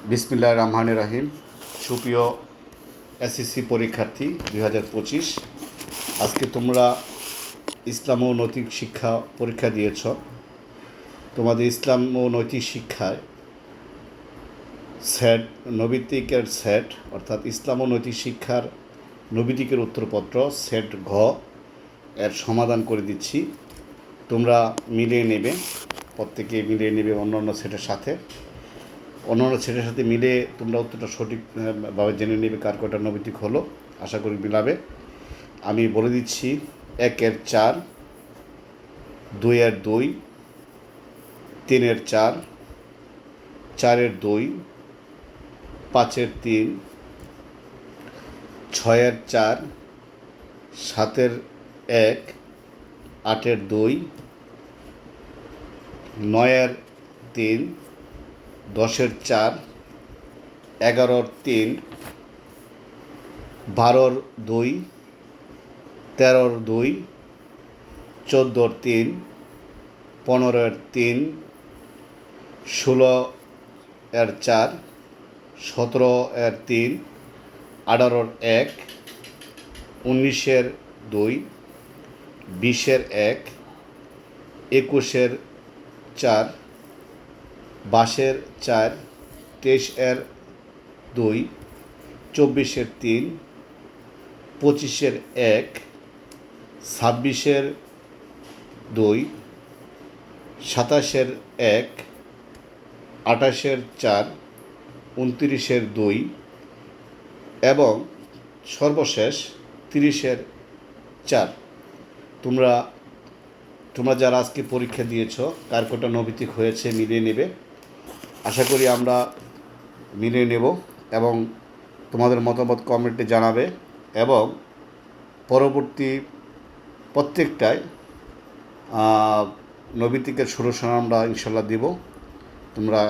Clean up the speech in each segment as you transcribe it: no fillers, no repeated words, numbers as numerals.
বিসমিল্লাহির রহমানির রহিম। সুপ্রিয় এসএসসি পরীক্ষার্থী 2025, আজকে তোমরা ইসলাম ও নৈতিক শিক্ষা পরীক্ষা দিয়েছ। তোমাদের ইসলাম ও নৈতিক শিক্ষায় সেট নৈতিকের সেট অর্থাৎ ইসলাম ও নৈতিক শিক্ষার নৈতিকের উত্তরপত্র সেট ঘ এর সমাধান করে দিচ্ছি। তোমরা মিলিয়ে নেবে, প্রত্যেকে মিলিয়ে নেবে অন্যান্য সেটের সাথে মিলে তোমরা উত্তরটা সঠিকভাবে জেনে নেবে কার কয়টা নৈতিক হলো। আশা করি মিলাবে। আমি বলে দিচ্ছি: 1-এর 4, 2-এর 2, 3-এর 4, 4-এর 2, 5-এর 3, 6-এর 4, 7-এর 1, 8-এর 2, 9-এর 3, 10-এর 4, 11-এর 3, 12-এর 2, 13-এর 2, 14-এর 3, 15-এর 3, 16-এর 4, 17-এর 3, 18-এর 1, 19-এর 2, 20-এর 1, 21-এর 4, 22-এর 4, 23-এর 2, 24-এর 3, 25-এর 1, 26-এর 2, 27-এর 1, 28-এর 4, 29-এর 2 এবং সর্বশেষ 30-এর 4। তোমরা যারা আজকে পরীক্ষা দিয়েছ কার কটা নৈতিক হয়েছে মিলিয়ে নেবে। আশা করি আমরা মিলিয়ে নেব এবং তোমাদের মতামত কমেন্টে জানাবে এবং পরবর্তী প্রত্যেকটায় নৈতিকের সলিউশন আমরা ইনশাল্লাহ দিব। তোমরা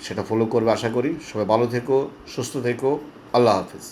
সেটা ফলো করবে আশা করি। সবাই ভালো থেকো, সুস্থ থেকো। আল্লাহ হাফিজ।